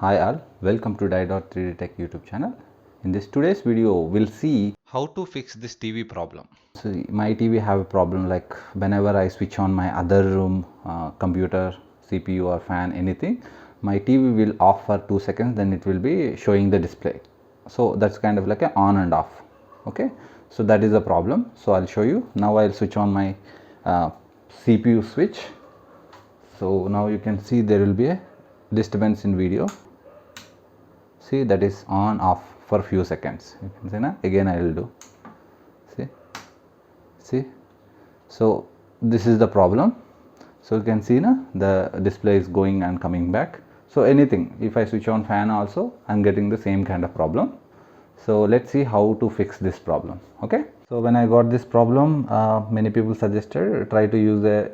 Hi all, welcome to Die.3D Tech YouTube channel. In this today's video, we'll see how to fix this TV problem. So my TV have a problem like whenever I switch on my other room computer, CPU or fan, anything, my TV will off for 2 seconds, then it will be showing the display. So that's kind of like a on and off. Okay, so that is a problem. So I'll show you. Now I'll switch on my CPU switch. So now you can see there will be a disturbance in video. See, that is on off for few seconds. You can see now. Again I will do. See, so this is the problem. So you can see now the display is going and coming back. So anything, if I switch on fan also, I'm getting the same kind of problem. So let's see how to fix this problem. Okay, so when I got this problem, many people suggested try to use a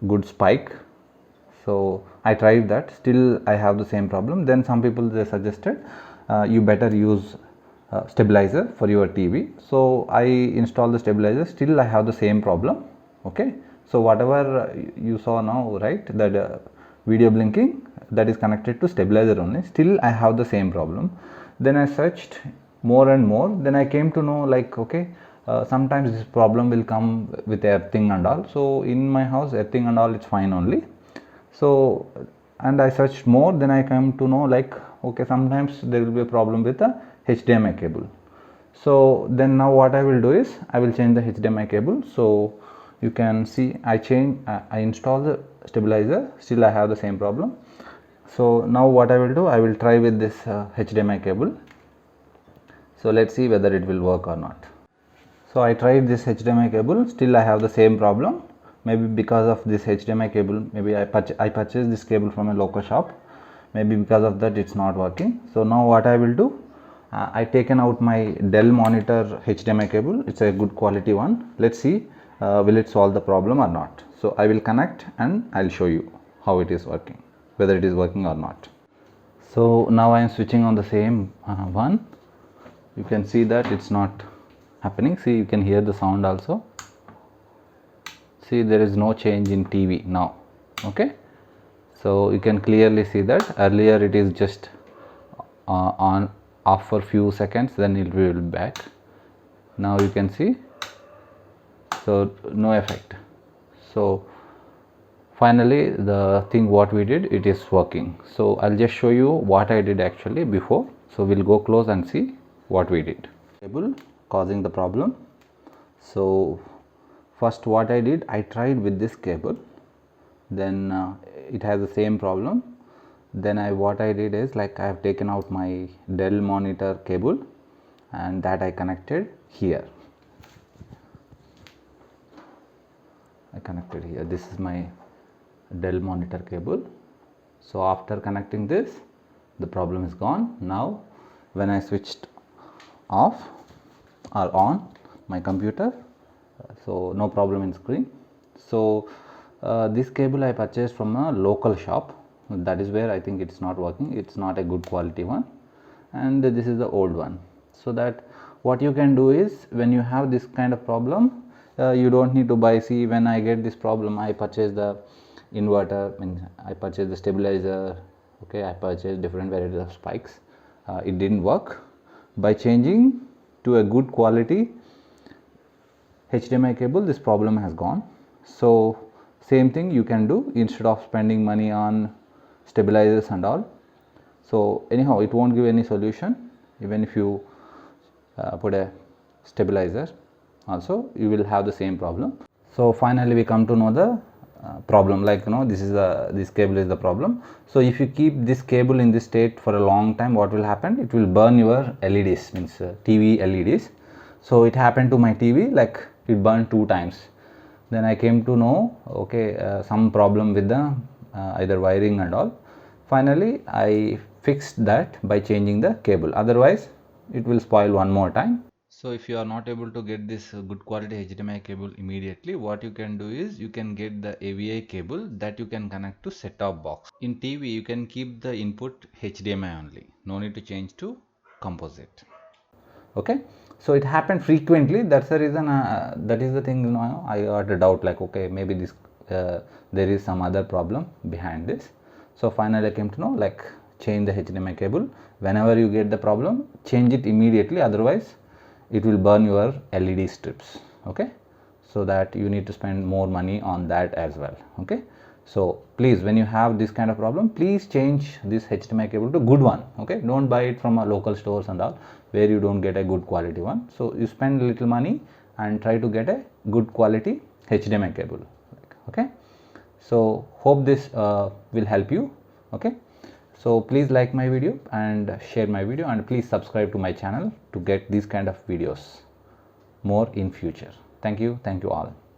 good spike. So I tried that, still I have the same problem. Then some people they suggested you better use stabilizer for your TV. So I installed the stabilizer, still I have the same problem. Okay, so whatever you saw now, right, that video blinking, that is connected to stabilizer only. Still I have the same problem. Then I searched more and more, then I came to know like, okay, sometimes this problem will come with earthing and all. So in my house earthing and all, it's fine only. So and I searched more, then I came to know like, okay, sometimes there will be a problem with the HDMI cable. So then now what I will do is I will change the HDMI cable. So you can see I install the stabilizer, still I have the same problem. So now what I will do, I will try with this HDMI cable. So let's see whether it will work or not. So I tried this HDMI cable, still I have the same problem. Maybe because of this HDMI cable, maybe I purchased this cable from a local shop, maybe because of that it's not working. So now what I will do, I taken out my Dell monitor HDMI cable. It's a good quality one. Let's see will it solve the problem or not. So I will connect and I'll show you how it is working, whether it is working or not. So now I am switching on the same one. You can see that it's not happening. See, you can hear the sound also. See, there is no change in TV now. Okay, so you can clearly see that earlier it is just on off for few seconds, then it will be back. Now you can see, so no effect. So finally the thing what we did, it is working. So I'll just show you what I did actually before. So we'll go close and see what we did. Cable causing the problem. So first what I did, I tried with this cable, then it has the same problem. Then what I did is like I have taken out my Dell monitor cable and that I connected here. I connected here. This is my Dell monitor cable. So after connecting this, the problem is gone. Now when I switched off or on my computer, so no problem in screen. So this cable I purchased from a local shop. That is where I think it's not working. It's not a good quality one, and this is the old one. So that what you can do is, when you have this kind of problem, you don't need to buy. See, when I get this problem, I purchase the inverter, I purchase the stabilizer. Okay, I purchased different varieties of spikes. It didn't work. By changing to a good quality HDMI cable, this problem has gone. So same thing you can do instead of spending money on stabilizers and all. So anyhow, it won't give any solution. Even if you put a stabilizer also, you will have the same problem. So finally we come to know the problem, like this cable is the problem. So if you keep this cable in this state for a long time, what will happen, it will burn your LEDs, TV LEDs. So it happened to my TV, like it burned 2 times. Then I came to know, okay, some problem with the either wiring and all. Finally I fixed that by changing the cable, otherwise it will spoil one more time. So if you are not able to get this good quality HDMI cable immediately, what you can do is you can get the AVI cable that you can connect to set-top box. In TV you can keep the input HDMI only, no need to change to composite. Okay, so it happened frequently. That's the reason that is the thing, I got a doubt like, okay, maybe this there is some other problem behind this. So finally I came to know, like change the HDMI cable. Whenever you get the problem, change it immediately, otherwise it will burn your LED strips. Okay, so that you need to spend more money on that as well. Okay, so please, when you have this kind of problem, please change this HDMI cable to good one. Okay, don't buy it from a local stores and all where you don't get a good quality one. So you spend a little money and try to get a good quality HDMI cable. Okay, so hope this will help you. Okay, so please like my video and share my video, and please subscribe to my channel to get these kind of videos more in future. Thank you all.